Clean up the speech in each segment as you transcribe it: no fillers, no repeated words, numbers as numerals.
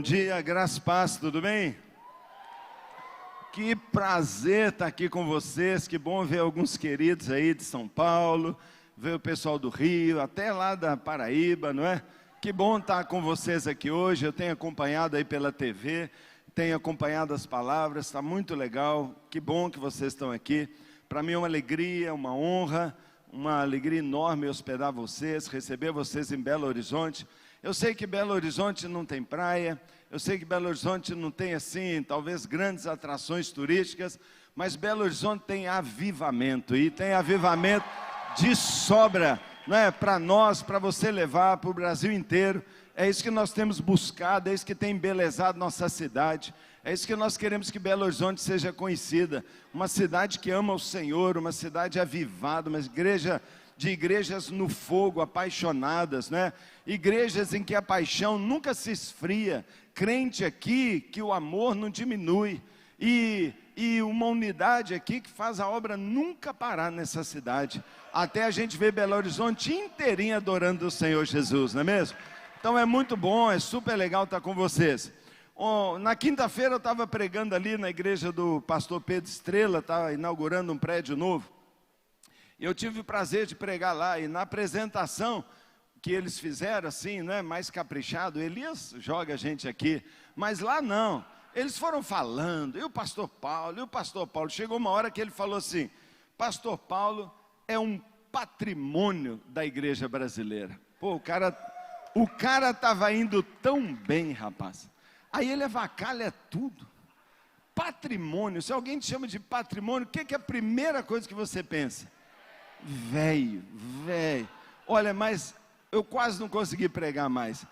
Bom dia, graça e paz, tudo bem? Que prazer estar aqui com vocês, que bom ver alguns queridos aí de São Paulo, ver o pessoal do Rio, até lá da Paraíba, não é? Que bom estar com vocês aqui hoje, eu tenho acompanhado aí pela TV, tenho acompanhado as palavras, está muito legal, que bom que vocês estão aqui. Para mim é uma alegria, uma honra, uma alegria enorme hospedar vocês, receber vocês em Belo Horizonte. Eu sei que Belo Horizonte não tem praia, eu sei que Belo Horizonte não tem assim, talvez grandes atrações turísticas, mas Belo Horizonte tem avivamento, e tem avivamento de sobra, não é? Para nós, para você levar para o Brasil inteiro. É isso que nós temos buscado, é isso que tem embelezado nossa cidade, é isso que nós queremos que Belo Horizonte seja conhecida, uma cidade que ama o Senhor, uma cidade avivada, uma igreja de igrejas no fogo, apaixonadas, né? Igrejas em que a paixão nunca se esfria, crente aqui que o amor não diminui, e uma unidade aqui que faz a obra nunca parar nessa cidade, até a gente ver Belo Horizonte inteirinho adorando o Senhor Jesus, não é mesmo? Então é muito bom, é super legal estar com vocês. Na quinta-feira eu estava pregando ali na igreja do pastor Pedro Estrela, estava inaugurando um prédio novo. Eu tive o prazer de pregar lá, e na apresentação que eles fizeram, assim, né, mais caprichado, Elias joga a gente aqui, mas lá não, eles foram falando, e o pastor Paulo, chegou uma hora que ele falou assim, pastor Paulo é um patrimônio da igreja brasileira. Pô, o cara estava indo tão bem, rapaz, aí ele avacalha tudo, patrimônio, se alguém te chama de patrimônio, o que é a primeira coisa que você pensa? Velho, olha, mas eu quase não consegui pregar mais.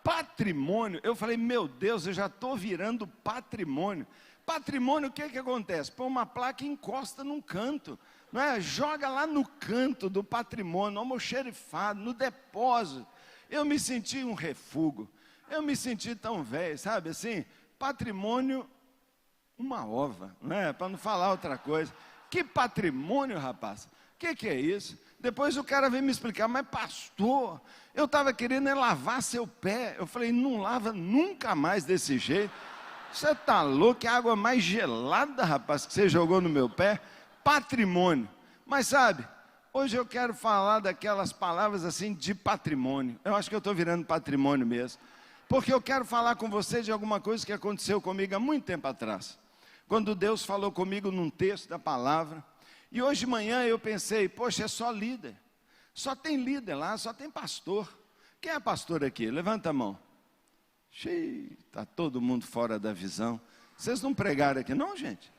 Patrimônio, eu falei, meu Deus, eu já estou virando patrimônio. Patrimônio, o que acontece? Põe uma placa e encosta num canto, não é? Joga lá no canto do patrimônio, almoxerifado, no depósito. Eu me senti um refúgio, eu me senti tão velho, sabe assim? Patrimônio, uma ova, não é? Para não falar outra coisa. Que patrimônio, rapaz? O que é isso? Depois o cara veio me explicar, mas pastor, eu estava querendo lavar seu pé. Eu falei, não lava nunca mais desse jeito. Você está louco? Que água mais gelada, rapaz, que você jogou no meu pé. Patrimônio. Mas sabe, hoje eu quero falar daquelas palavras assim de patrimônio. Eu acho que eu estou virando patrimônio mesmo. Porque eu quero falar com você de alguma coisa que aconteceu comigo há muito tempo atrás. Quando Deus falou comigo num texto da palavra. E hoje de manhã eu pensei, poxa, é só líder. Só tem líder lá, só tem pastor. Quem é pastor aqui? Levanta a mão. Está todo mundo fora da visão. Vocês não pregaram aqui não, gente?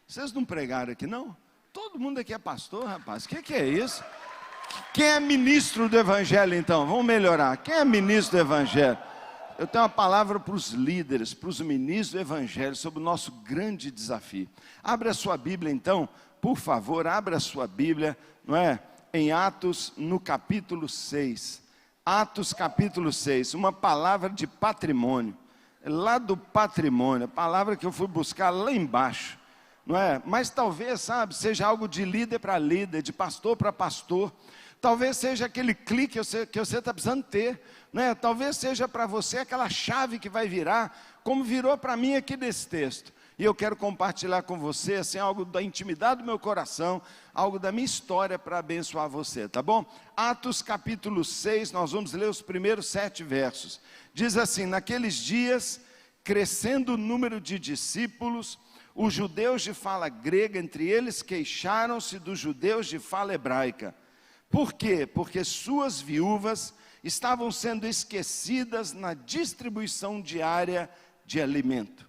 Vocês não pregaram aqui não? Todo mundo aqui é pastor, rapaz. O que é isso? Quem é ministro do evangelho então? Vamos melhorar. Quem é ministro do evangelho? Eu tenho uma palavra para os líderes, para os ministros do evangelho, sobre o nosso grande desafio. Abra a sua Bíblia então, por favor, abra a sua Bíblia, não é? Em Atos, no capítulo 6. Atos capítulo 6, uma palavra de patrimônio. Lá do patrimônio, a palavra que eu fui buscar lá embaixo, não é? Mas talvez, sabe, seja algo de líder para líder, de pastor para pastor. Talvez seja aquele clique que você está precisando ter, né? Talvez seja para você aquela chave que vai virar, como virou para mim aqui nesse texto. E eu quero compartilhar com você, assim, algo da intimidade do meu coração, algo da minha história para abençoar você, tá bom? Atos capítulo 6, nós vamos ler os primeiros 7 versos. Diz assim, naqueles dias, crescendo o número de discípulos, os judeus de fala grega, entre eles, queixaram-se dos judeus de fala hebraica. Por quê? Porque suas viúvas estavam sendo esquecidas na distribuição diária de alimento.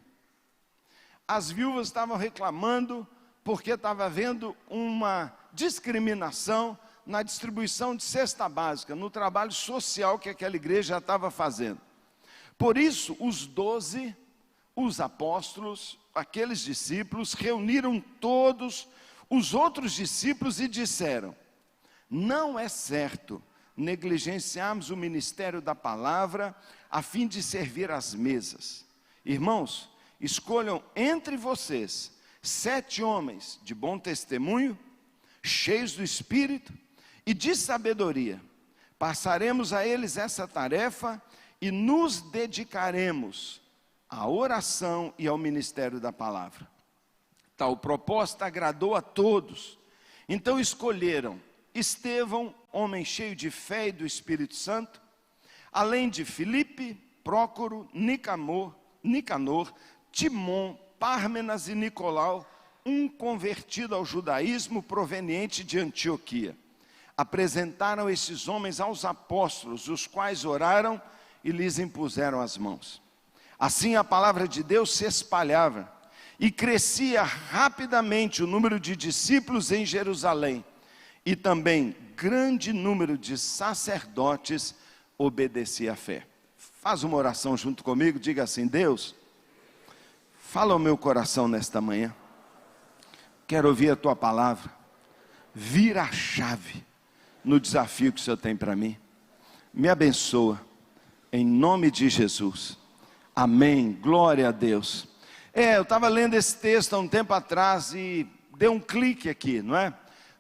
As viúvas estavam reclamando porque estava havendo uma discriminação na distribuição de cesta básica, no trabalho social que aquela igreja já estava fazendo. Por isso, os 12, os apóstolos, aqueles discípulos, reuniram todos os outros discípulos e disseram, não é certo negligenciarmos o ministério da palavra a fim de servir às mesas. Irmãos, escolham entre vocês 7 homens de bom testemunho, cheios do Espírito e de sabedoria. Passaremos a eles essa tarefa e nos dedicaremos à oração e ao ministério da palavra. Tal proposta agradou a todos. Então escolheram Estevão, homem cheio de fé e do Espírito Santo, além de Filipe, Prócoro, Nicanor, Timon, Pármenas e Nicolau, um convertido ao judaísmo proveniente de Antioquia. Apresentaram esses homens aos apóstolos, os quais oraram e lhes impuseram as mãos. Assim a palavra de Deus se espalhava e crescia rapidamente o número de discípulos em Jerusalém, e também grande número de sacerdotes obedecia à fé. Faz uma oração junto comigo, diga assim: Deus, fala ao meu coração nesta manhã, quero ouvir a tua palavra, vira a chave no desafio que o Senhor tem para mim, me abençoa, em nome de Jesus, amém, glória a Deus. Eu estava lendo esse texto há um tempo atrás e deu um clique aqui, não é?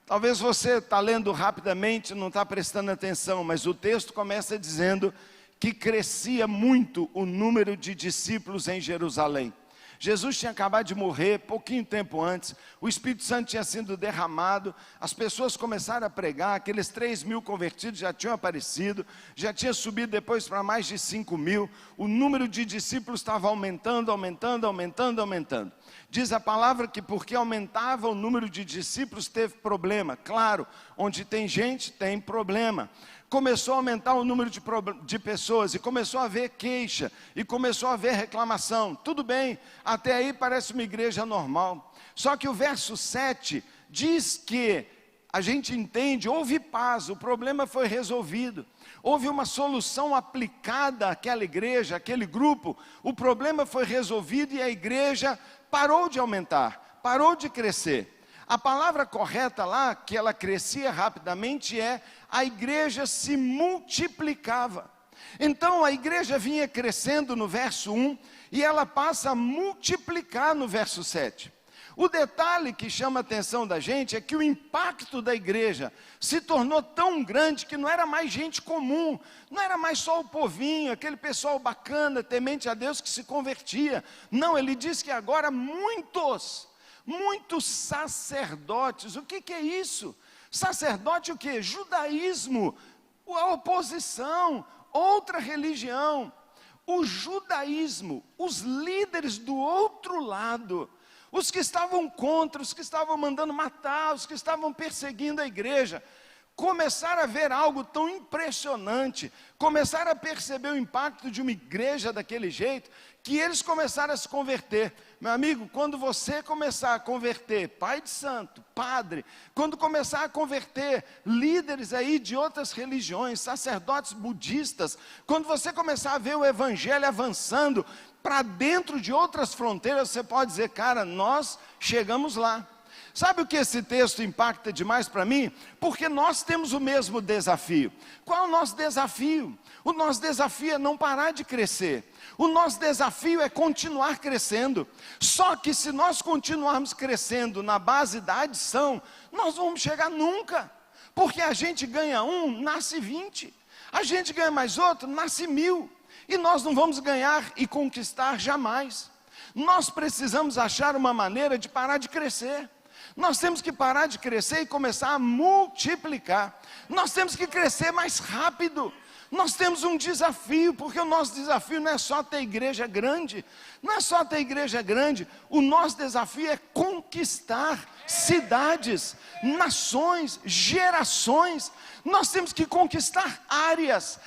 Talvez você está lendo rapidamente, não está prestando atenção, mas o texto começa dizendo que crescia muito o número de discípulos em Jerusalém. Jesus tinha acabado de morrer, pouquinho tempo antes, o Espírito Santo tinha sido derramado, as pessoas começaram a pregar, aqueles 3.000 convertidos já tinham aparecido, já tinha subido depois para mais de 5.000, o número de discípulos estava aumentando. Diz a palavra que porque aumentava o número de discípulos teve problema. Claro, onde tem gente, tem problema. Começou a aumentar o número de pessoas e começou a haver queixa e começou a haver reclamação. Tudo bem, até aí parece uma igreja normal. Só que o verso 7 diz que a gente entende, houve paz, o problema foi resolvido. Houve uma solução aplicada àquela igreja, àquele grupo. O problema foi resolvido e a igreja parou de aumentar, parou de crescer. A palavra correta lá, que ela crescia rapidamente, é a igreja se multiplicava. Então a igreja vinha crescendo no verso 1 e ela passa a multiplicar no verso 7. O detalhe que chama a atenção da gente é que o impacto da igreja se tornou tão grande que não era mais gente comum, não era mais só o povinho, aquele pessoal bacana, temente a Deus que se convertia. Não, ele diz que agora muitos sacerdotes. O que é isso? Sacerdote o que? Judaísmo, a oposição, outra religião. O judaísmo, os líderes do outro lado, os que estavam contra, os que estavam mandando matar, os que estavam perseguindo a igreja, começaram a ver algo tão impressionante, começaram a perceber o impacto de uma igreja daquele jeito, que eles começaram a se converter. Meu amigo, quando você começar a converter pai de santo, padre, quando começar a converter líderes aí de outras religiões, sacerdotes budistas, quando você começar a ver o evangelho avançando para dentro de outras fronteiras, você pode dizer, cara, nós chegamos lá. Sabe o que esse texto impacta demais para mim? Porque nós temos o mesmo desafio. Qual é o nosso desafio? O nosso desafio é não parar de crescer. O nosso desafio é continuar crescendo. Só que se nós continuarmos crescendo na base da adição, nós não vamos chegar nunca. Porque a gente ganha 1, nasce 20. A gente ganha mais outro, nasce 1000. E nós não vamos ganhar e conquistar jamais. Nós precisamos achar uma maneira de parar de crescer. Nós temos que parar de crescer e começar a multiplicar. Nós temos que crescer mais rápido. Nós temos um desafio, porque o nosso desafio não é só ter igreja grande. Não é só ter igreja grande. O nosso desafio é conquistar cidades, nações, gerações. Nós temos que conquistar áreas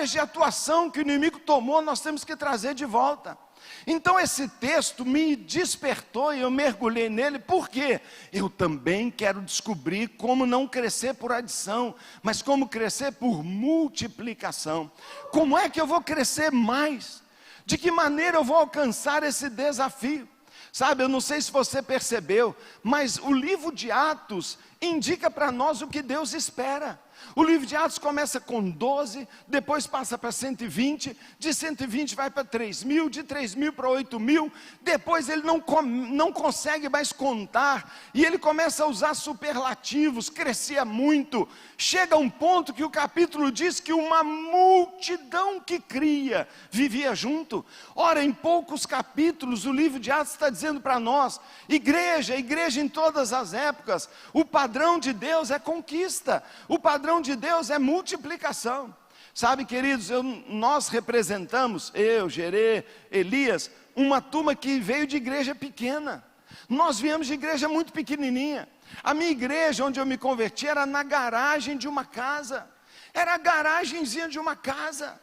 de atuação que o inimigo tomou, nós temos que trazer de volta. Então esse texto me despertou e eu mergulhei nele, porque eu também quero descobrir como não crescer por adição, mas como crescer por multiplicação. Como é que eu vou crescer mais? De que maneira eu vou alcançar esse desafio? Sabe, eu não sei se você percebeu, mas o livro de Atos indica para nós o que Deus espera. O livro de Atos começa com 12, depois passa para 120, de 120 vai para 3.000, de 3.000 para 8.000, depois ele não consegue mais contar, e ele começa a usar superlativos, crescia muito, chega a um ponto que o capítulo diz que uma multidão que cria, vivia junto. Ora, em poucos capítulos, o livro de Atos está dizendo para nós, igreja em todas as épocas, o padrão de Deus é conquista, o padrão de Deus é multiplicação. Sabe, queridos, nós representamos, eu, Gerê, Elias, uma turma que veio de igreja pequena. Nós viemos de igreja muito pequenininha. A minha igreja, onde eu me converti, era na garagem de uma casa. Era a garagenzinha de uma casa.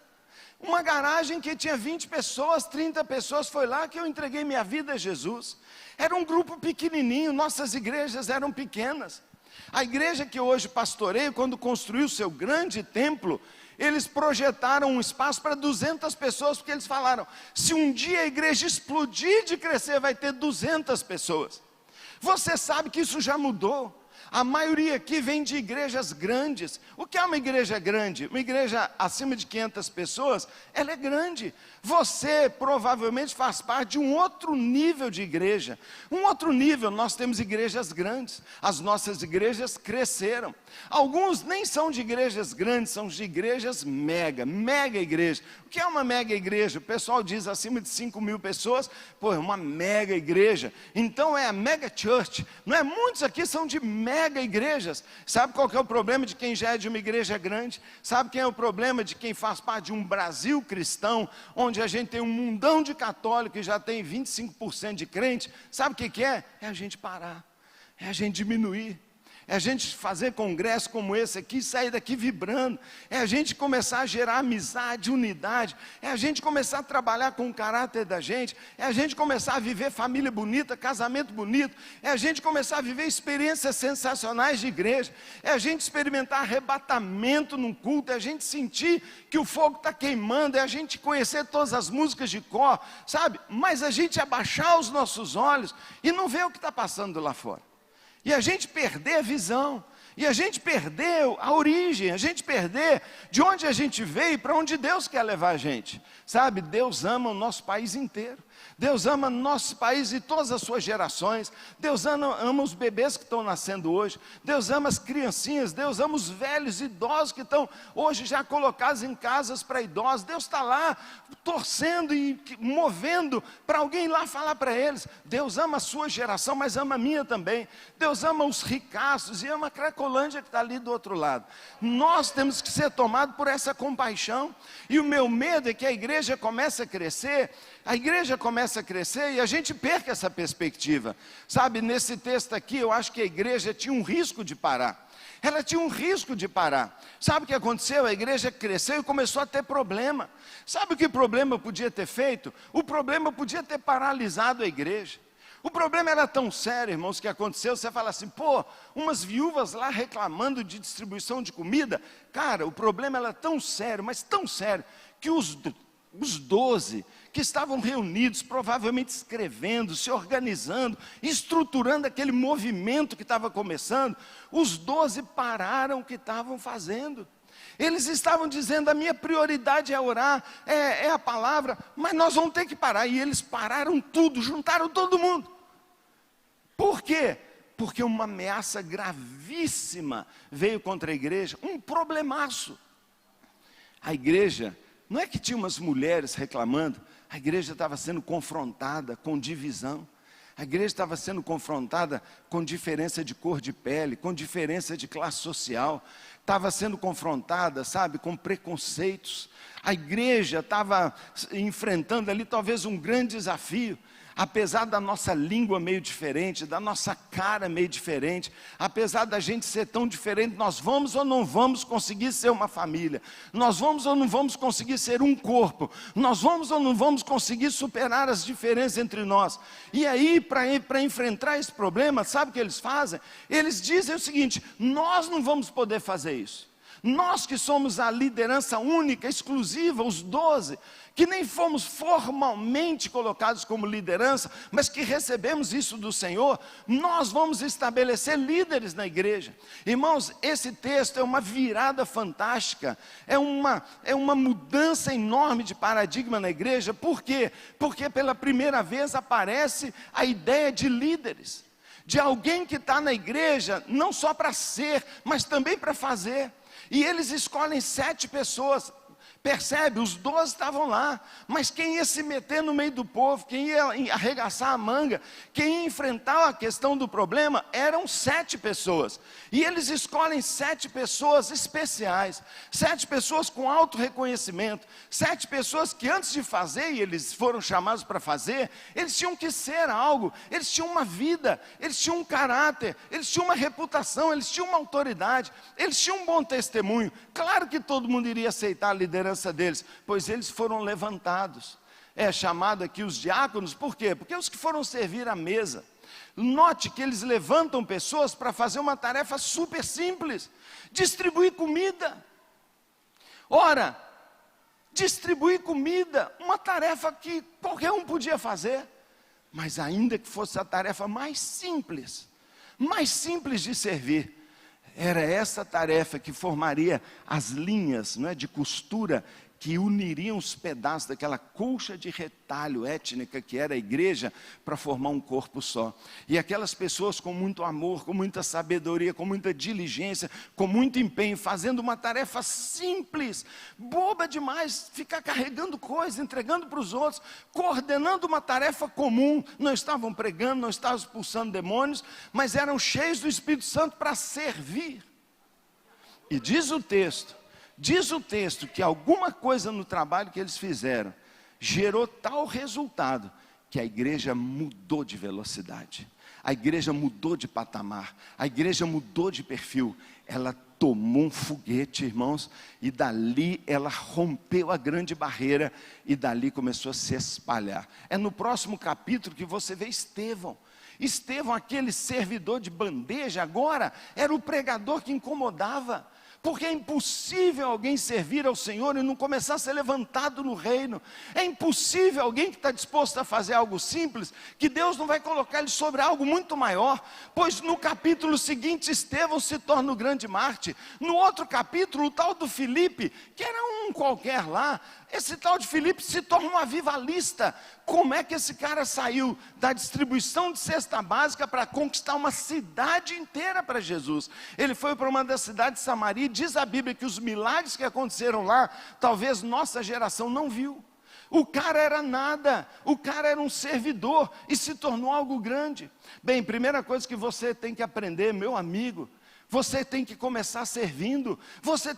Uma garagem que tinha 20 pessoas, 30 pessoas, foi lá que eu entreguei minha vida a Jesus. Era um grupo pequenininho, nossas igrejas eram pequenas. A igreja que hoje pastoreio, quando construiu o seu grande templo, eles projetaram um espaço para 200 pessoas, porque eles falaram, se um dia a igreja explodir de crescer, vai ter 200 pessoas. Você sabe que isso já mudou. A maioria aqui vem de igrejas grandes. O que é uma igreja grande? Uma igreja acima de 500 pessoas, ela é grande. Você provavelmente faz parte de um outro nível de igreja. Um outro nível, nós temos igrejas grandes. As nossas igrejas cresceram. Alguns nem são de igrejas grandes, são de igrejas mega igreja. O que é uma mega igreja? O pessoal diz acima de 5.000 pessoas, pô, é uma mega igreja. Então é a mega church. Não é? Muitos aqui são de mega igrejas. Sabe qual que é o problema de quem já é de uma igreja grande? Sabe quem é o problema de quem faz parte de um Brasil cristão, onde a gente tem um mundão de católico e já tem 25% de crente? Sabe o que é? É a gente parar, é a gente diminuir. É a gente fazer congresso como esse aqui, sair daqui vibrando. É a gente começar a gerar amizade, unidade. É a gente começar a trabalhar com o caráter da gente. É a gente começar a viver família bonita, casamento bonito. É a gente começar a viver experiências sensacionais de igreja. É a gente experimentar arrebatamento num culto. É a gente sentir que o fogo está queimando. É a gente conhecer todas as músicas de cor, sabe? Mas a gente abaixar os nossos olhos e não ver o que está passando lá fora. E a gente perder a visão, e a gente perder a origem, a gente perder de onde a gente veio e para onde Deus quer levar a gente. Sabe, Deus ama o nosso país inteiro. Deus ama nosso país e todas as suas gerações. Deus ama os bebês que estão nascendo hoje. Deus ama as criancinhas. Deus ama os velhos, idosos que estão hoje já colocados em casas para idosos. Deus está lá torcendo e movendo para alguém lá falar para eles. Deus ama a sua geração, mas ama a minha também. Deus ama os ricaços e ama a Cracolândia que está ali do outro lado. Nós temos que ser tomados por essa compaixão. E o meu medo é que a igreja comece a crescer. A igreja começa a crescer e a gente perca essa perspectiva. Sabe, nesse texto aqui, eu acho que a igreja tinha um risco de parar. Ela tinha um risco de parar. Sabe o que aconteceu? A igreja cresceu e começou a ter problema. Sabe o que o problema podia ter feito? O problema podia ter paralisado a igreja. O problema era tão sério, irmãos, que aconteceu, você fala assim, pô, umas viúvas lá reclamando de distribuição de comida. Cara, o problema era tão sério, mas tão sério, que os 12 que estavam reunidos, provavelmente escrevendo, se organizando, estruturando aquele movimento que estava começando, os 12 pararam o que estavam fazendo. Eles estavam dizendo, a minha prioridade é orar, é a palavra, mas nós vamos ter que parar. E eles pararam tudo, juntaram todo mundo. Por quê? Porque uma ameaça gravíssima veio contra a igreja, um problemaço. A igreja, não é que tinha umas mulheres reclamando, a igreja estava sendo confrontada com divisão. A igreja estava sendo confrontada com diferença de cor de pele, com diferença de classe social. Estava sendo confrontada, sabe, com preconceitos. A igreja estava enfrentando ali talvez um grande desafio. Apesar da nossa língua meio diferente, da nossa cara meio diferente, apesar da gente ser tão diferente, nós vamos ou não vamos conseguir ser uma família, nós vamos ou não vamos conseguir ser um corpo, nós vamos ou não vamos conseguir superar as diferenças entre nós. E aí, para enfrentar esse problema, sabe o que eles fazem? Eles dizem o seguinte, nós não vamos poder fazer isso. Nós que somos a liderança única, exclusiva, os 12, que nem fomos formalmente colocados como liderança, mas que recebemos isso do Senhor, nós vamos estabelecer líderes na igreja. Irmãos, esse texto é uma virada fantástica, é uma mudança enorme de paradigma na igreja. Por quê? Porque pela primeira vez aparece a ideia de líderes, de alguém que está na igreja, não só para ser, mas também para fazer. E eles escolhem 7 pessoas, percebe, os 12 estavam lá, mas quem ia se meter no meio do povo, quem ia arregaçar a manga, quem ia enfrentar a questão do problema, eram 7 pessoas, e eles escolhem 7 pessoas especiais, 7 pessoas com alto reconhecimento, 7 pessoas que antes de fazer, e eles foram chamados para fazer, eles tinham que ser algo, eles tinham uma vida, eles tinham um caráter, eles tinham uma reputação, eles tinham uma autoridade, eles tinham um bom testemunho. Claro que todo mundo iria aceitar a liderança deles, pois eles foram levantados. É chamado aqui os diáconos, por quê? Porque os que foram servir à mesa. Note que eles levantam pessoas para fazer uma tarefa super simples: distribuir comida. Ora, distribuir comida, uma tarefa que qualquer um podia fazer, mas ainda que fosse a tarefa mais simples de servir, era essa tarefa que formaria as linhas, não é, de costura que uniriam os pedaços daquela colcha de retalho étnica que era a igreja, para formar um corpo só. E aquelas pessoas com muito amor, com muita sabedoria, com muita diligência, com muito empenho, fazendo uma tarefa simples, boba demais, ficar carregando coisas, entregando para os outros, coordenando uma tarefa comum. Não estavam pregando, não estavam expulsando demônios, mas eram cheios do Espírito Santo para servir. E diz o texto que alguma coisa no trabalho que eles fizeram gerou tal resultado que a igreja mudou de velocidade, a igreja mudou de patamar, a igreja mudou de perfil. Ela tomou um foguete, irmãos, e dali ela rompeu a grande barreira, e dali começou a se espalhar. É no próximo capítulo que você vê Estevão, aquele servidor de bandeja, agora era o pregador que incomodava. Porque é impossível alguém servir ao Senhor e não começar a ser levantado no reino. É impossível alguém que está disposto a fazer algo simples, que Deus não vai colocar ele sobre algo muito maior. Pois no capítulo seguinte, Estevão se torna o grande mártir. No outro capítulo, o tal do Filipe, que era um qualquer lá, esse tal de Filipe se torna um avivalista. Como é que esse cara saiu da distribuição de cesta básica para conquistar uma cidade inteira para Jesus? Ele foi para uma das cidades de Samaria, e diz a Bíblia que os milagres que aconteceram lá, talvez nossa geração não viu. O cara era nada, o cara era um servidor e se tornou algo grande. Bem, primeira coisa que você tem que aprender, meu amigo, você tem que começar servindo. Vocês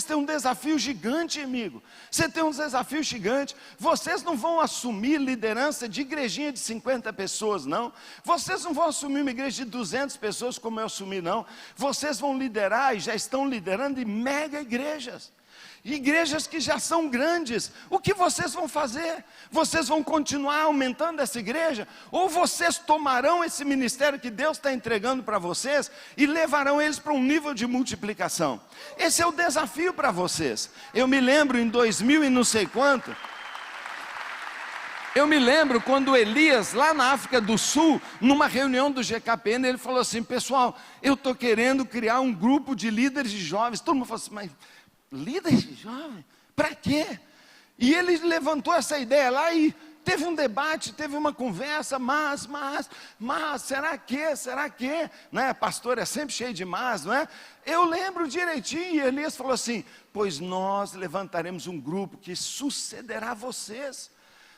têm um desafio gigante, amigo. Você tem um desafio gigante. Vocês não vão assumir liderança de igrejinha de 50 pessoas, não. Vocês não vão assumir uma igreja de 200 pessoas como eu assumi, não. Vocês vão liderar e já estão liderando em mega igrejas. Igrejas que já são grandes. O que vocês vão fazer? Vocês vão continuar aumentando essa igreja? Ou vocês tomarão esse ministério que Deus está entregando para vocês e levarão eles para um nível de multiplicação? Esse é o desafio para vocês. Eu me lembro em 2000 e não sei quanto, eu me lembro quando Elias, lá na África do Sul, numa reunião do GKPN, ele falou assim: pessoal, eu estou querendo criar um grupo de líderes de jovens. Todo mundo falou assim: mas líderes de jovens? Para quê? E ele levantou essa ideia lá e teve um debate, teve uma conversa, mas, será que, né? Pastor é sempre cheio de mas, não é? Eu lembro direitinho, e Elias falou assim: pois nós levantaremos um grupo que sucederá a vocês,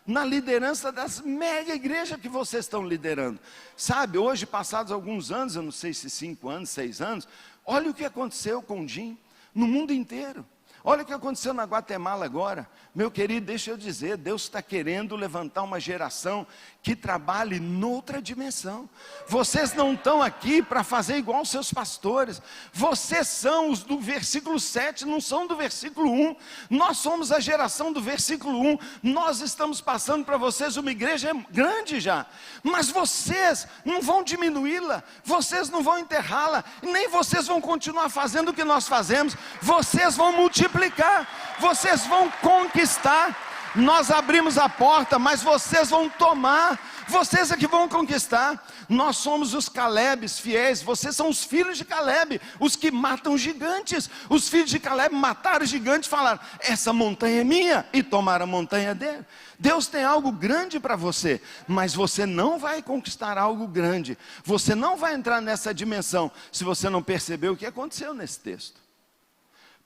na liderança das mega igrejas que vocês estão liderando. Sabe, hoje, passados alguns anos, eu não sei se 5 anos, 6 anos, olha o que aconteceu com o Jim, no mundo inteiro. Olha o que aconteceu na Guatemala agora. Meu querido, deixa eu dizer, Deus está querendo levantar uma geração que trabalhe noutra dimensão. Vocês não estão aqui para fazer igual os seus pastores. Vocês são os do versículo 7, não são do versículo 1. Nós somos a geração do versículo 1. Nós estamos passando para vocês uma igreja grande já. Mas vocês não vão diminuí-la, vocês não vão enterrá-la, nem vocês vão continuar fazendo o que nós fazemos. Vocês vão multiplicar, vocês vão conquistar. Nós abrimos a porta, mas vocês vão tomar. Vocês é que vão conquistar. Nós somos os Calebes fiéis. Vocês são os filhos de Caleb, os que matam gigantes. Os filhos de Caleb mataram gigantes e falaram: essa montanha é minha, e tomaram a montanha dele. Deus tem algo grande para você, mas você não vai conquistar algo grande, você não vai entrar nessa dimensão, se você não perceber o que aconteceu nesse texto.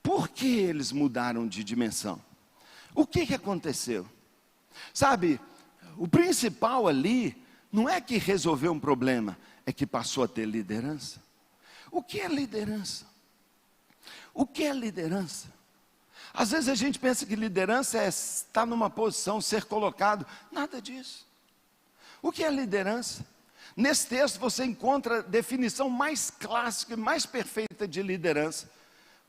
Por que eles mudaram de dimensão? O que aconteceu? Sabe, o principal ali, não é que resolveu um problema, é que passou a ter liderança. O que é liderança? O que é liderança? Às vezes a gente pensa que liderança é estar numa posição, ser colocado. Nada disso. O que é liderança? Nesse texto você encontra a definição mais clássica e mais perfeita de liderança.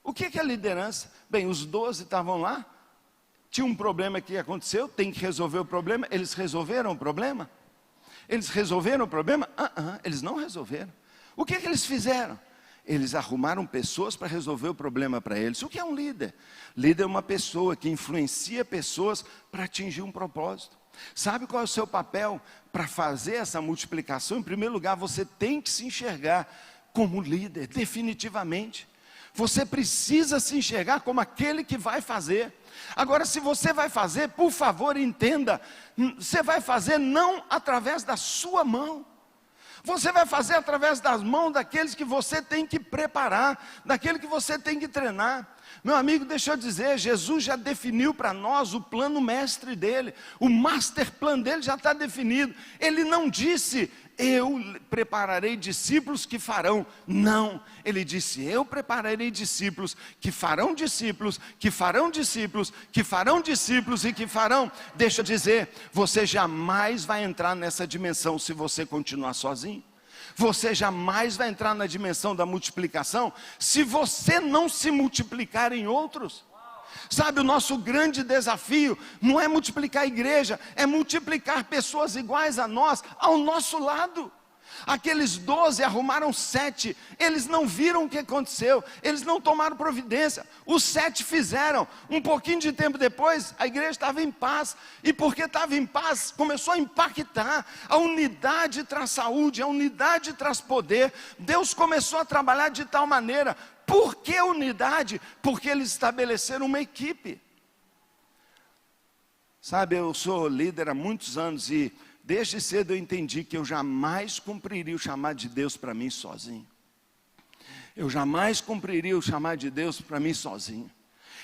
O que é liderança? Bem, os 12 estavam lá, tinha um problema que aconteceu, tem que resolver o problema. Eles resolveram o problema? Eles resolveram o problema? Eles não resolveram. O que eles fizeram? Eles arrumaram pessoas para resolver o problema para eles. O que é um líder? Líder é uma pessoa que influencia pessoas para atingir um propósito. Sabe qual é o seu papel para fazer essa multiplicação? Em primeiro lugar, você tem que se enxergar como líder, definitivamente. Você precisa se enxergar como aquele que vai fazer. Agora, se você vai fazer, por favor, entenda, você vai fazer não através da sua mão. Você vai fazer através das mãos daqueles que você tem que preparar, daquele que você tem que treinar. Meu amigo, deixa eu dizer, Jesus já definiu para nós o plano mestre dele, o master plan dele já está definido. Ele não disse: eu prepararei discípulos que farão. Não, ele disse: eu prepararei discípulos que farão discípulos, que farão discípulos, que farão discípulos e que farão. Deixa eu dizer, você jamais vai entrar nessa dimensão se você continuar sozinho. Você jamais vai entrar na dimensão da multiplicação se você não se multiplicar em outros. Sabe, o nosso grande desafio não é multiplicar a igreja, é multiplicar pessoas iguais a nós, ao nosso lado. Aqueles 12 arrumaram 7, eles não viram o que aconteceu, eles não tomaram providência, os 7 fizeram. Um pouquinho de tempo depois, a igreja estava em paz, e porque estava em paz, começou a impactar. A unidade traz saúde, a unidade traz poder. Deus começou a trabalhar de tal maneira. Por que unidade? Porque eles estabeleceram uma equipe. Sabe, eu sou líder há muitos anos e desde cedo eu entendi que eu jamais cumpriria o chamado de Deus para mim sozinho. Eu jamais cumpriria o chamado de Deus para mim sozinho.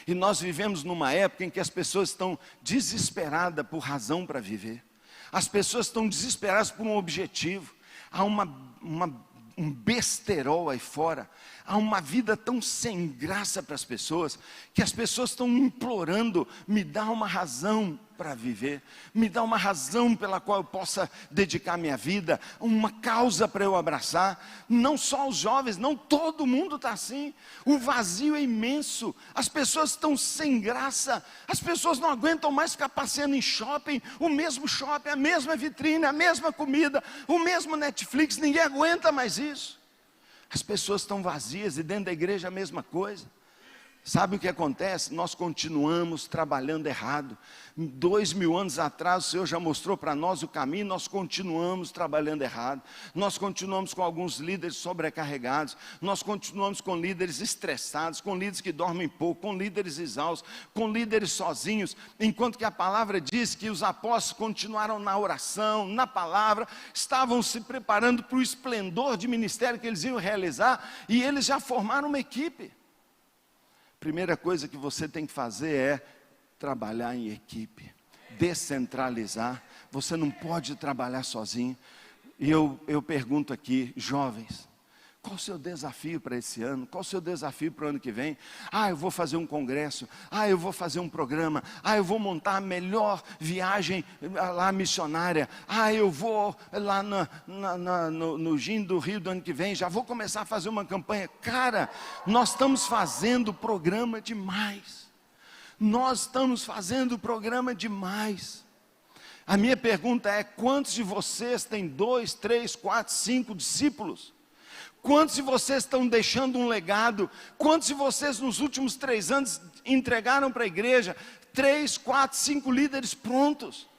E nós vivemos numa época em que as pessoas estão desesperadas por razão para viver. As pessoas estão desesperadas por um objetivo. Há um besterol aí fora. Há uma vida tão sem graça para as pessoas, que as pessoas estão implorando: me dá uma razão para viver, me dá uma razão pela qual eu possa dedicar minha vida, uma causa para eu abraçar. Não só os jovens, não, todo mundo está assim. O vazio é imenso, as pessoas estão sem graça, as pessoas não aguentam mais ficar passeando em shopping, o mesmo shopping, a mesma vitrine, a mesma comida, o mesmo Netflix, ninguém aguenta mais isso. As pessoas estão vazias e dentro da igreja a mesma coisa. Sabe o que acontece? Nós continuamos trabalhando errado. 2000 anos atrás o Senhor já mostrou para nós o caminho, nós continuamos trabalhando errado. Nós continuamos com alguns líderes sobrecarregados, nós continuamos com líderes estressados, com líderes que dormem pouco, com líderes exaustos, com líderes sozinhos, enquanto que a palavra diz que os apóstolos continuaram na oração, na palavra, estavam se preparando para o esplendor de ministério que eles iam realizar, e eles já formaram uma equipe. Primeira coisa que você tem que fazer é trabalhar em equipe, descentralizar. Você não pode trabalhar sozinho. E eu pergunto aqui, jovens, Qual o seu desafio para esse ano? Qual o seu desafio para o ano que vem? Eu vou fazer um congresso. Eu vou fazer um programa. Eu vou montar a melhor viagem lá missionária. Eu vou lá no Gin do Rio do ano que vem. Já vou começar a fazer uma campanha. Cara, nós estamos fazendo programa demais. Nós estamos fazendo programa demais. A minha pergunta é: quantos de vocês têm 2, 3, 4, 5 discípulos? Quantos de vocês estão deixando um legado? Quantos de vocês nos últimos 3 anos entregaram para a igreja 3, 4, 5 líderes prontos?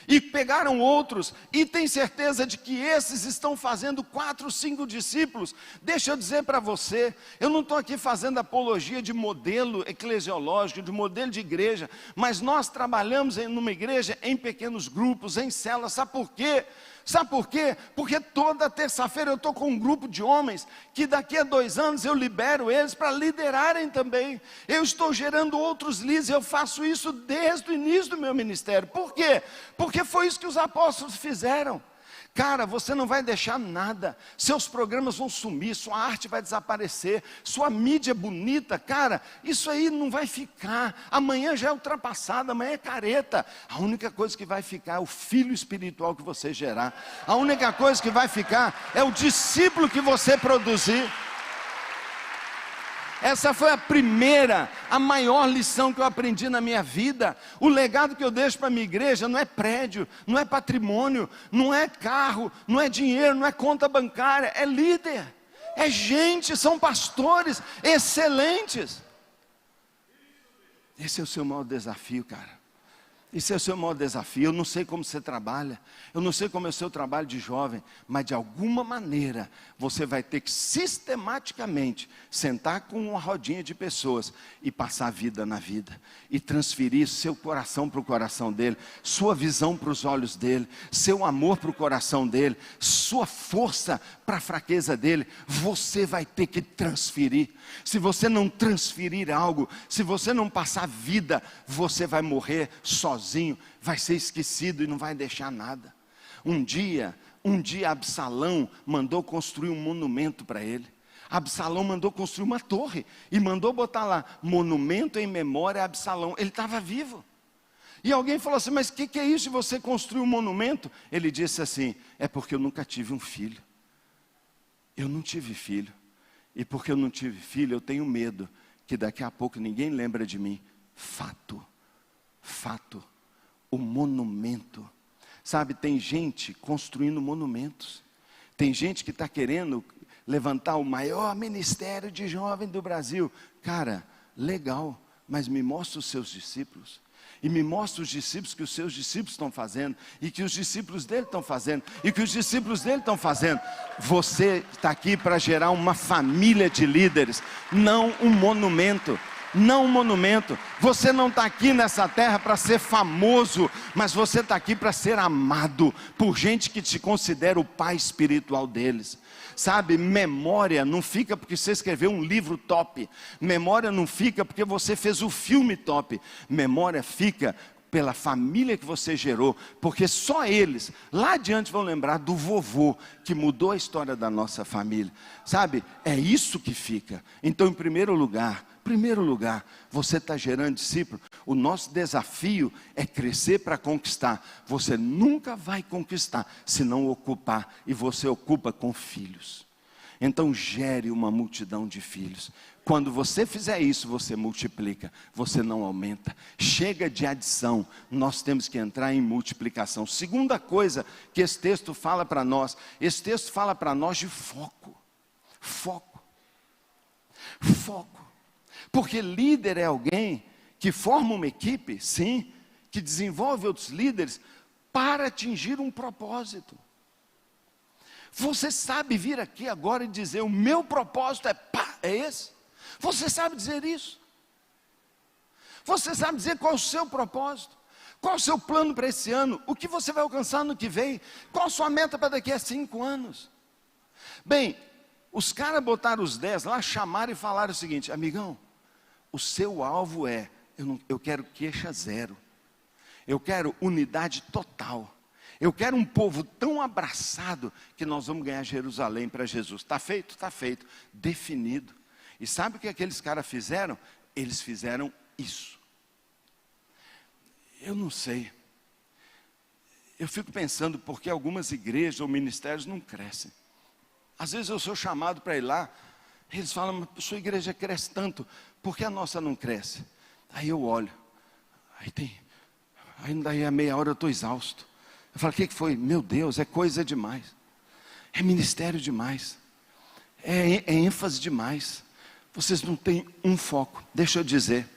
E pegaram outros, e tem certeza de que esses estão fazendo 4, 5 discípulos. Deixa eu dizer para você, eu não estou aqui fazendo apologia de modelo eclesiológico, de modelo de igreja, mas nós trabalhamos numa igreja em pequenos grupos, em células. Sabe por quê? Sabe por quê? Porque toda terça-feira eu estou com um grupo de homens, que daqui a 2 anos eu libero eles para liderarem também. Eu estou gerando outros líderes, eu faço isso desde o início do meu ministério. Por quê? Porque foi isso que os apóstolos fizeram. Cara, você não vai deixar nada, seus programas vão sumir, sua arte vai desaparecer, sua mídia bonita, cara, isso aí não vai ficar, amanhã já é ultrapassado, amanhã é careta. A única coisa que vai ficar é o filho espiritual que você gerar, a única coisa que vai ficar é o discípulo que você produzir. Essa foi a maior lição que eu aprendi na minha vida. O legado que eu deixo para a minha igreja não é prédio, não é patrimônio, não é carro, não é dinheiro, não é conta bancária, é líder, é gente, são pastores excelentes. Esse é o seu maior desafio, cara. Esse é o seu maior desafio. Eu não sei como você trabalha, eu não sei como é o seu trabalho de jovem, mas de alguma maneira você vai ter que sistematicamente sentar com uma rodinha de pessoas e passar a vida na vida, e transferir seu coração para o coração dele, sua visão para os olhos dele, seu amor para o coração dele, sua força para a fraqueza dele. Você vai ter que transferir. Se você não transferir algo, se você não passar vida, você vai morrer sozinho, vai ser esquecido e não vai deixar nada. Um dia Absalão mandou construir um monumento para ele. Absalão mandou construir uma torre e mandou botar lá, monumento em memória a Absalão. Ele estava vivo. E alguém falou assim: mas o que é isso de você construir um monumento? Ele disse assim: é porque eu nunca tive um filho. Eu não tive filho. E porque eu não tive filho, eu tenho medo que daqui a pouco ninguém lembra de mim. Fato. O monumento. Sabe, tem gente construindo monumentos. Tem gente que está querendo levantar o maior ministério de jovem do Brasil. Cara, legal, mas me mostra os seus discípulos. E me mostra os discípulos que os seus discípulos estão fazendo, e que os discípulos dele estão fazendo, e que os discípulos dele estão fazendo. Você está aqui para gerar uma família de líderes, não um monumento. Não um monumento. Você não está aqui nessa terra para ser famoso, mas você está aqui para ser amado por gente que te considera o pai espiritual deles. Sabe, memória não fica porque você escreveu um livro top. Memória não fica porque você fez o filme top. Memória fica pela família que você gerou, porque só eles lá adiante vão lembrar do vovô que mudou a história da nossa família. Sabe, é isso que fica. Então, em primeiro lugar, você está gerando discípulo. O nosso desafio é crescer para conquistar. Você nunca vai conquistar se não ocupar, e você ocupa com filhos. Então gere uma multidão de filhos. Quando você fizer isso, você multiplica, você não aumenta. Chega de adição, nós temos que entrar em multiplicação. Segunda coisa que esse texto fala para nós, esse texto fala para nós de foco. Foco. Porque líder é alguém que forma uma equipe, sim, que desenvolve outros líderes para atingir um propósito. Você sabe vir aqui agora e dizer: o meu propósito é esse? Você sabe dizer isso? Você sabe dizer qual é o seu propósito? Qual é o seu plano para esse ano? O que você vai alcançar no que vem? Qual a sua meta para daqui a 5 anos? Bem, os caras botaram os 10 lá, chamaram e falaram o seguinte: amigão, o seu alvo eu quero queixa zero, eu quero unidade total, Eu quero um povo tão abraçado que nós vamos ganhar Jerusalém para Jesus. Está feito? Está feito. Definido. E sabe o que aqueles caras fizeram? Eles fizeram isso. Eu não sei. Eu fico pensando porque algumas igrejas ou ministérios não crescem. Às vezes eu sou chamado para ir lá, eles falam, sua igreja cresce tanto, por que a nossa não cresce? Aí eu olho, aí daí a meia hora eu estou exausto. Eu falo, o que foi? Meu Deus, é coisa demais, é ministério demais, é ênfase demais. Vocês não têm um foco. Deixa eu dizer,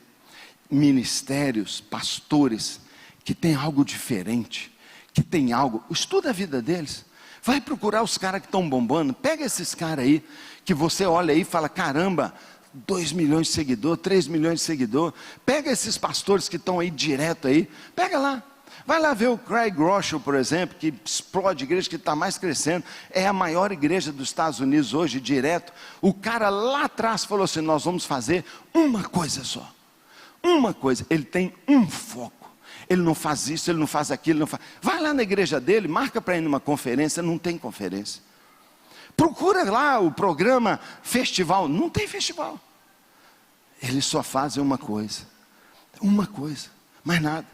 ministérios, pastores, que tem algo diferente, que tem algo, estuda a vida deles, vai procurar os caras que estão bombando, pega esses caras aí, que você olha aí e fala, caramba, 2 milhões de seguidores, 3 milhões de seguidores, pega esses pastores que estão aí direto aí, pega lá, vai lá ver o Craig Groeschel, por exemplo, que explode igreja, que está mais crescendo, é a maior igreja dos Estados Unidos hoje, direto. O cara lá atrás falou assim, nós vamos fazer uma coisa só, uma coisa, ele tem um foco. Ele não faz isso, ele não faz aquilo, ele não faz. Vai lá na igreja dele, marca para ir numa conferência, não tem conferência. Procura lá o programa festival, não tem festival. Eles só fazem uma coisa, mais nada.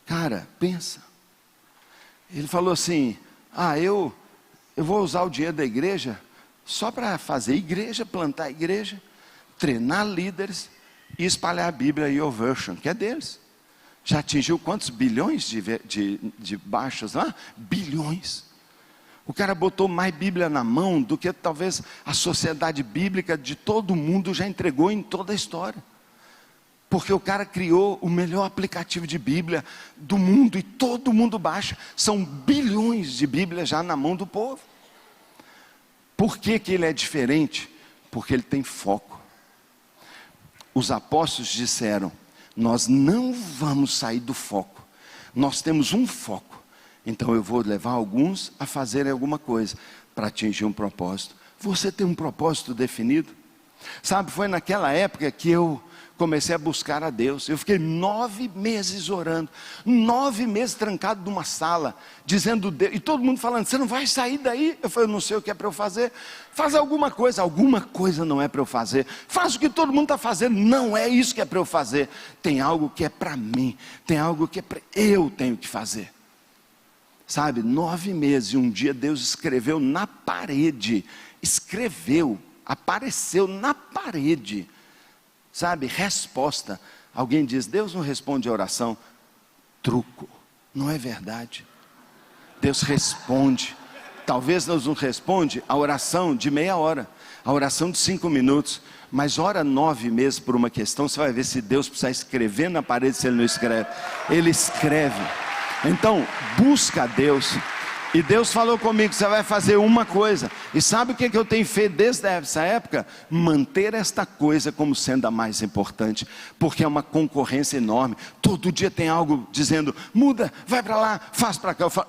Cara, pensa. Ele falou assim, eu vou usar o dinheiro da igreja só para fazer igreja, plantar igreja, treinar líderes e espalhar a Bíblia e o YouVersion, que é deles. Já atingiu quantos bilhões de baixos lá? Bilhões. O cara botou mais Bíblia na mão do que talvez a sociedade bíblica de todo mundo já entregou em toda a história. Porque o cara criou o melhor aplicativo de Bíblia do mundo e todo mundo baixa. São bilhões de Bíblias já na mão do povo. Por que ele é diferente? Porque ele tem foco. Os apóstolos disseram, nós não vamos sair do foco, nós temos um foco, então eu vou levar alguns a fazerem alguma coisa, para atingir um propósito. Você tem um propósito definido? Sabe, foi naquela época que eu comecei a buscar a Deus. Eu fiquei 9 meses orando, 9 meses trancado numa sala, dizendo, e todo mundo falando, você não vai sair daí? Eu falei, eu não sei o que é para eu fazer. Faz alguma coisa não é para eu fazer. Faz o que todo mundo está fazendo, não é isso que é para eu fazer. Tem algo que é para mim, tem algo que eu tenho que fazer. Sabe, 9 meses, e um dia Deus escreveu na parede, apareceu na parede, sabe, resposta. Alguém diz, Deus não responde a oração. Truco, não é verdade. Deus responde. Talvez Deus não responde a oração de meia hora, a oração de 5 minutos, mas ora 9 meses por uma questão. Você vai ver se Deus precisa escrever na parede, se Ele não escreve. Ele escreve. Então, busca a Deus. E Deus falou comigo, você vai fazer uma coisa. E sabe o que eu tenho feito desde essa época? Manter esta coisa como sendo a mais importante. Porque é uma concorrência enorme. Todo dia tem algo dizendo, muda, vai para lá, faz para cá. Eu falo,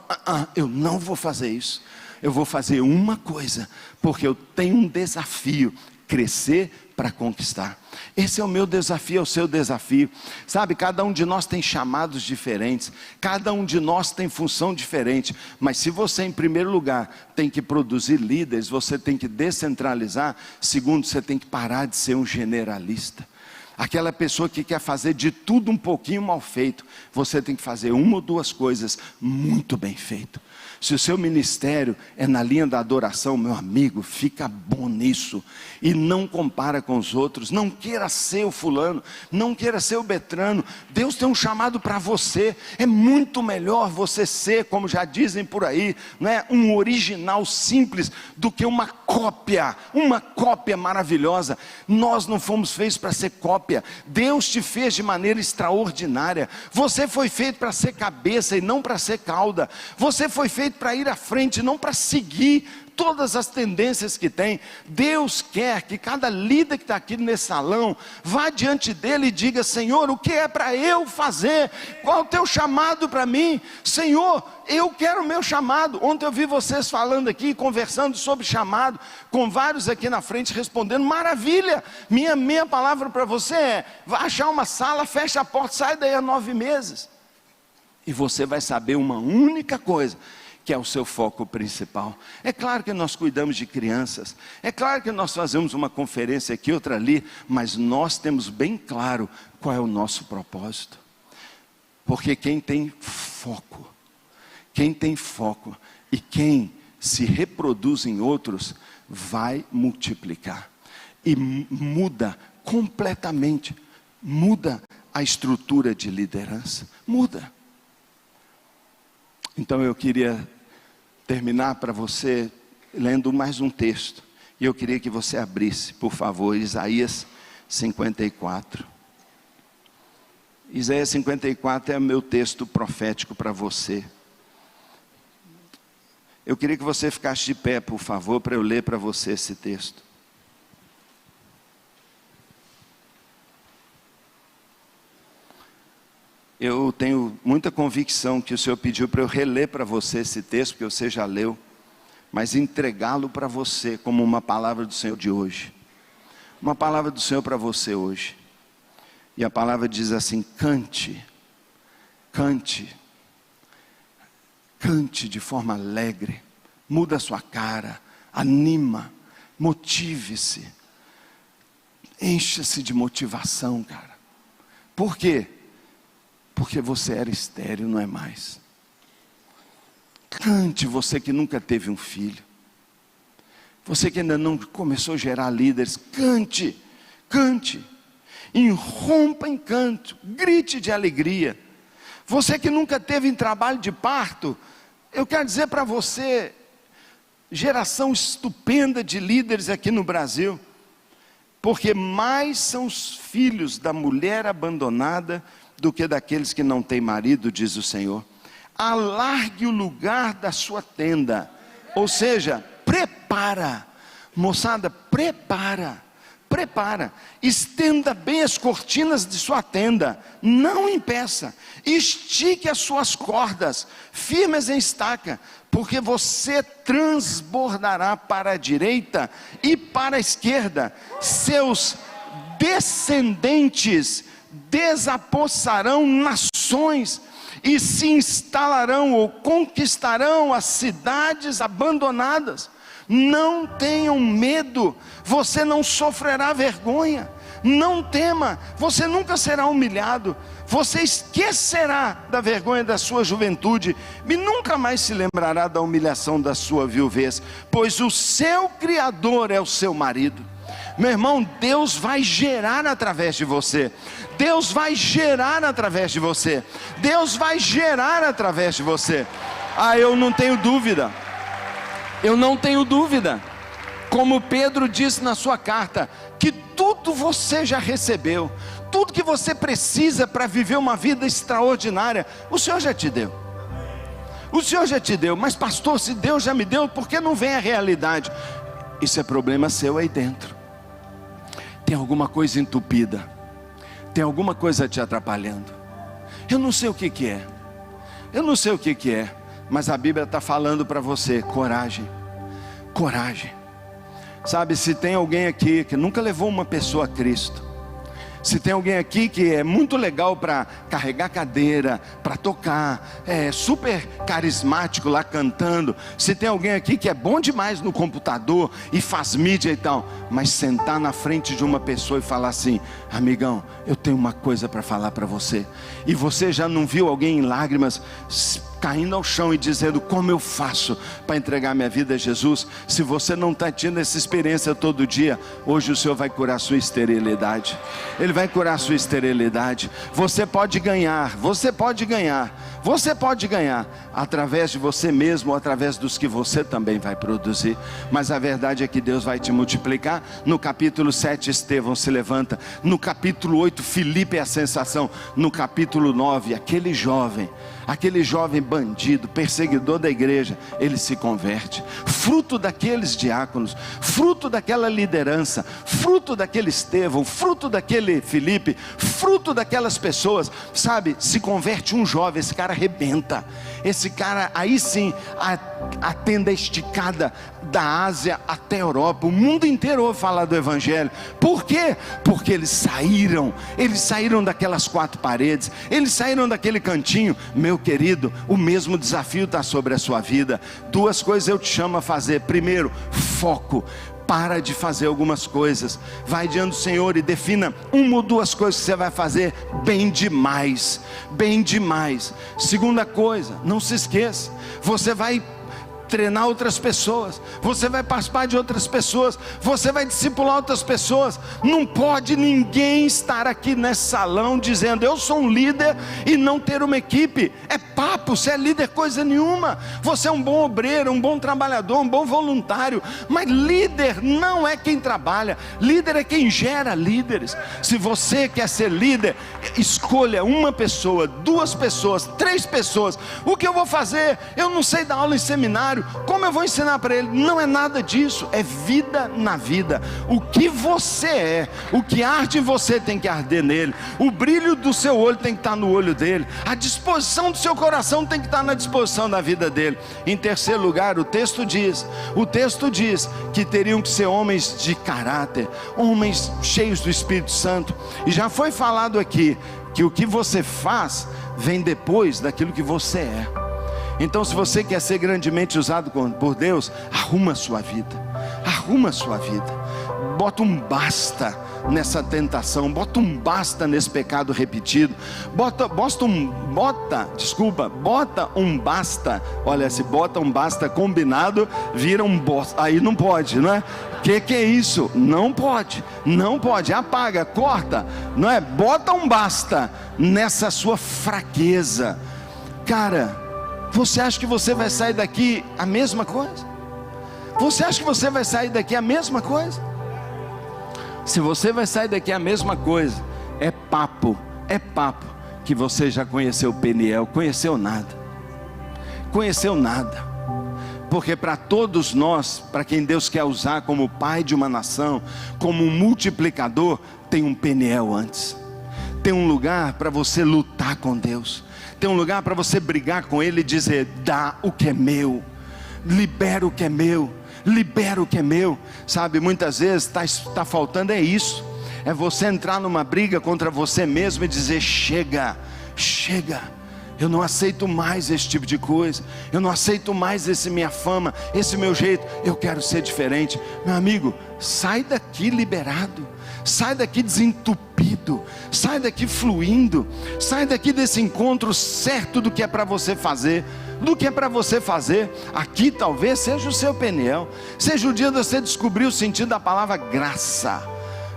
eu não vou fazer isso. Eu vou fazer uma coisa. Porque eu tenho um desafio, crescer para conquistar. Esse é o meu desafio, é o seu desafio. Sabe, cada um de nós tem chamados diferentes, cada um de nós tem função diferente, mas se você em primeiro lugar tem que produzir líderes, você tem que descentralizar. Segundo, você tem que parar de ser um generalista, aquela pessoa que quer fazer de tudo um pouquinho mal feito. Você tem que fazer uma ou duas coisas muito bem feito. Se o seu ministério é na linha da adoração, meu amigo, fica bom nisso. E não compara com os outros. Não queira ser o fulano, não queira ser o Betrano. Deus tem um chamado para você. É muito melhor você ser, como já dizem por aí, não é, um original simples, do que uma cópia maravilhosa. Nós não fomos feitos para ser cópia. Deus te fez de maneira extraordinária. Você foi feito para ser cabeça e não para ser cauda. Você foi feito para ir à frente, não para seguir todas as tendências que tem. Deus quer que cada líder que está aqui nesse salão vá diante dele e diga, Senhor, o que é para eu fazer? Qual é o teu chamado para mim? Senhor, eu quero o meu chamado. Ontem eu vi vocês falando aqui, conversando sobre chamado, com vários aqui na frente respondendo, maravilha. Minha palavra para você é, vai achar uma sala, fecha a porta, sai daí há 9 meses. E você vai saber uma única coisa, que é o seu foco principal. É claro que nós cuidamos de crianças, é claro que nós fazemos uma conferência aqui, outra ali, mas nós temos bem claro qual é o nosso propósito. Porque quem tem foco e quem se reproduz em outros, vai multiplicar. E muda completamente, muda a estrutura de liderança, muda. Então eu queria terminar para você lendo mais um texto. E eu queria que você abrisse, por favor, Isaías 54. Isaías 54 é o meu texto profético para você. Eu queria que você ficasse de pé, por favor, para eu ler para você esse texto. Eu tenho muita convicção que o Senhor pediu para eu reler para você esse texto, porque você já leu, mas entregá-lo para você como uma palavra do Senhor de hoje. Uma palavra do Senhor para você hoje. E a palavra diz assim: cante, cante, cante de forma alegre, muda a sua cara, anima, motive-se, encha-se de motivação, cara. Por quê? Porque você era estéril, não é mais. Cante, você que nunca teve um filho, você que ainda não começou a gerar líderes, cante, cante, irrompa em canto, grite de alegria. Você que nunca teve em trabalho de parto, eu quero dizer para você, geração estupenda de líderes aqui no Brasil, porque mais são os filhos da mulher abandonada do que daqueles que não têm marido, diz o Senhor. Alargue o lugar da sua tenda, ou seja, prepara, moçada, prepara, estenda bem as cortinas de sua tenda, não impeça, estique as suas cordas, firmes em estaca, porque você transbordará para a direita e para a esquerda, seus descendentes desapossarão nações e se instalarão ou conquistarão as cidades abandonadas. Não tenham medo, você não sofrerá vergonha, não tema, você nunca será humilhado, você esquecerá da vergonha da sua juventude e nunca mais se lembrará da humilhação da sua viuvez, pois o seu Criador é o seu marido. Meu irmão, Deus vai gerar através de você. Deus vai gerar através de você. Deus vai gerar através de você. Eu não tenho dúvida. Eu não tenho dúvida. Como Pedro disse na sua carta, que tudo você já recebeu. Tudo que você precisa para viver uma vida extraordinária, o Senhor já te deu. O Senhor já te deu. Mas pastor, se Deus já me deu, por que não vem a realidade? Isso é problema seu aí dentro. Tem alguma coisa entupida, tem alguma coisa te atrapalhando. Eu não sei o que é, eu não sei o que é, mas a Bíblia está falando para você: coragem, coragem. Sabe, se tem alguém aqui que nunca levou uma pessoa a Cristo, se tem alguém aqui que é muito legal para carregar cadeira, para tocar, é super carismático lá cantando, se tem alguém aqui que é bom demais no computador e faz mídia e tal, mas sentar na frente de uma pessoa e falar assim: amigão, eu tenho uma coisa para falar para você, e você já não viu alguém em lágrimas caindo ao chão e dizendo: como eu faço para entregar minha vida a Jesus? Se você não está tendo essa experiência todo dia, hoje o Senhor vai curar sua esterilidade. Ele vai curar sua esterilidade. Você pode ganhar, você pode ganhar, você pode ganhar através de você mesmo, ou através dos que você também vai produzir. Mas a verdade é que Deus vai te multiplicar. No capítulo 7 Estevão se levanta, no capítulo 8 Filipe é a sensação, no capítulo 9 aquele jovem bandido, perseguidor da igreja, ele se converte, fruto daqueles diáconos, fruto daquela liderança, fruto daquele Estevão, fruto daquele Filipe, fruto daquelas pessoas, sabe, se converte um jovem, esse cara arrebenta, esse cara, aí sim, a tenda esticada da Ásia até a Europa, o mundo inteiro ouve falar do Evangelho. Por quê? Porque eles saíram daquelas quatro paredes, eles saíram daquele cantinho. Meu Meu querido, o mesmo desafio está sobre a sua vida. Duas coisas eu te chamo a fazer. Primeiro, foco. Para de fazer algumas coisas, vai diante do Senhor e defina uma ou duas coisas que você vai fazer bem demais, bem demais. Segunda coisa, não se esqueça, você vai treinar outras pessoas, você vai participar de outras pessoas, você vai discipular outras pessoas. Não pode ninguém estar aqui nesse salão dizendo eu sou um líder e não ter uma equipe. É papo, você é líder coisa nenhuma. Você é um bom obreiro, um bom trabalhador, um bom voluntário, mas líder não é quem trabalha, líder é quem gera líderes. Se você quer ser líder, escolha uma pessoa, duas pessoas, três pessoas. O que eu vou fazer? Eu não sei dar aula em seminário, como eu vou ensinar para ele? Não é nada disso, é vida na vida. O que você é, o que arde em você tem que arder nele, o brilho do seu olho tem que estar no olho dele, a disposição do seu coração tem que estar na disposição da vida dele. Em terceiro lugar, o texto diz que teriam que ser homens de caráter, homens cheios do Espírito Santo. E já foi falado aqui que o que você faz vem depois daquilo que você é. Então, se você quer ser grandemente usado por Deus, arruma a sua vida, bota um basta nessa tentação, bota um basta nesse pecado repetido, bota um basta. Olha, se bota um basta combinado, vira um bosta, aí não pode, não é? Que é isso? Não pode, apaga, corta, não é? Bota um basta nessa sua fraqueza. Cara, você acha que você vai sair daqui a mesma coisa? Se você vai sair daqui a mesma coisa, é papo que você já conheceu Peniel. Conheceu nada. Porque para todos nós, para quem Deus quer usar como pai de uma nação, como um multiplicador, tem um Peniel antes. Tem um lugar para você lutar com Deus, tem um lugar para você brigar com Ele e dizer: dá o que é meu, libera o que é meu, sabe, muitas vezes está faltando é isso, é você entrar numa briga contra você mesmo e dizer: chega, eu não aceito mais esse tipo de coisa, eu não aceito mais esse minha fama, esse meu jeito, eu quero ser diferente. Meu amigo, sai daqui liberado, sai daqui desentupido, sai daqui fluindo, sai daqui desse encontro certo do que é para você fazer. Aqui talvez seja o seu Peniel, seja o dia de você descobrir o sentido da palavra graça,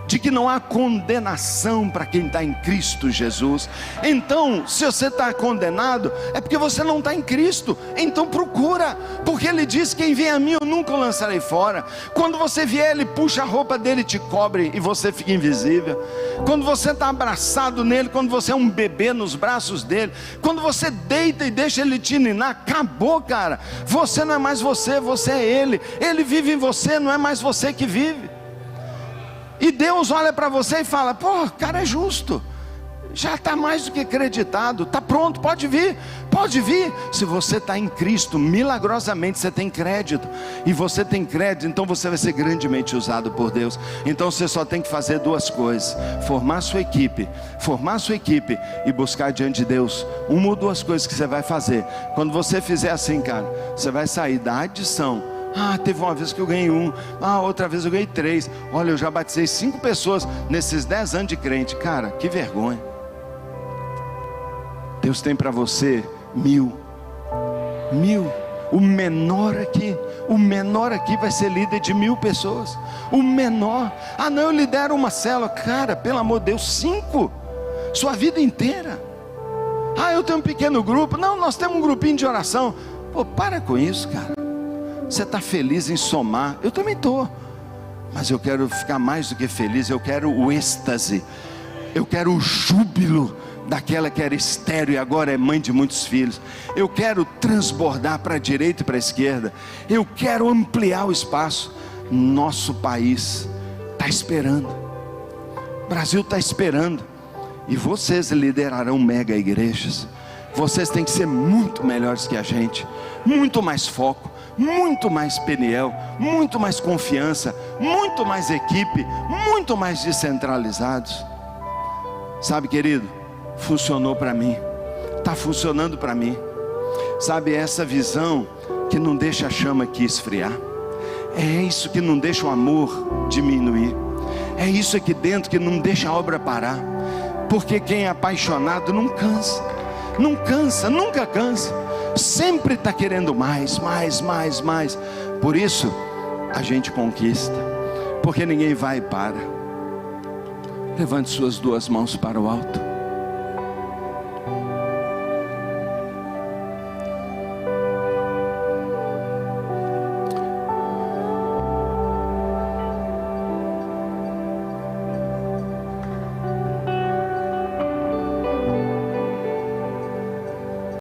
de que não há condenação para quem está em Cristo Jesus. Então, se você está condenado, é porque você não está em Cristo. Então procura, porque Ele diz: quem vem a mim eu nunca o lançarei fora. Quando você vier, Ele puxa a roupa dele e te cobre, e você fica invisível. Quando você está abraçado nele, quando você é um bebê nos braços dele, quando você deita e deixa Ele te ninar, acabou, cara. Você não é mais você, você é Ele. Ele vive em você, não é mais você que vive. E Deus olha para você e fala: pô, cara é justo, já está mais do que acreditado, está pronto, pode vir. Se você está em Cristo, milagrosamente você tem crédito, e você tem crédito, então você vai ser grandemente usado por Deus. Então você só tem que fazer duas coisas: formar sua equipe e buscar diante de Deus uma ou duas coisas que você vai fazer. Quando você fizer assim, cara, você vai sair da adição. Teve uma vez que eu ganhei outra vez eu ganhei 3. Olha, eu já batizei 5 pessoas nesses 10 anos de crente. Cara, que vergonha. Deus tem para você 1000. O menor aqui vai ser líder de 1000 pessoas. O menor. Não, eu lidero uma célula. Cara, pelo amor de Deus, 5. Sua vida inteira. Eu tenho um pequeno grupo. Não, nós temos um grupinho de oração. Pô, para com isso, cara. Você está feliz em somar? Eu também estou. Mas eu quero ficar mais do que feliz. Eu quero o êxtase, eu quero o júbilo daquela que era estéril e agora é mãe de muitos filhos. Eu quero transbordar para a direita e para a esquerda. Eu quero ampliar o espaço. Nosso país está esperando, o Brasil está esperando. E vocês liderarão mega igrejas. Vocês têm que ser muito melhores que a gente, muito mais foco, muito mais Peniel, muito mais confiança, muito mais equipe, muito mais descentralizados. Sabe, querido, funcionou para mim, está funcionando para mim. Sabe, essa visão que não deixa a chama aqui esfriar. É isso que não deixa o amor diminuir. É isso aqui dentro que não deixa a obra parar. Porque quem é apaixonado não cansa. Não cansa, nunca cansa. Sempre está querendo mais, mais, mais, mais. Por isso, a gente conquista. Porque ninguém vai e para. Levante suas duas mãos para o alto.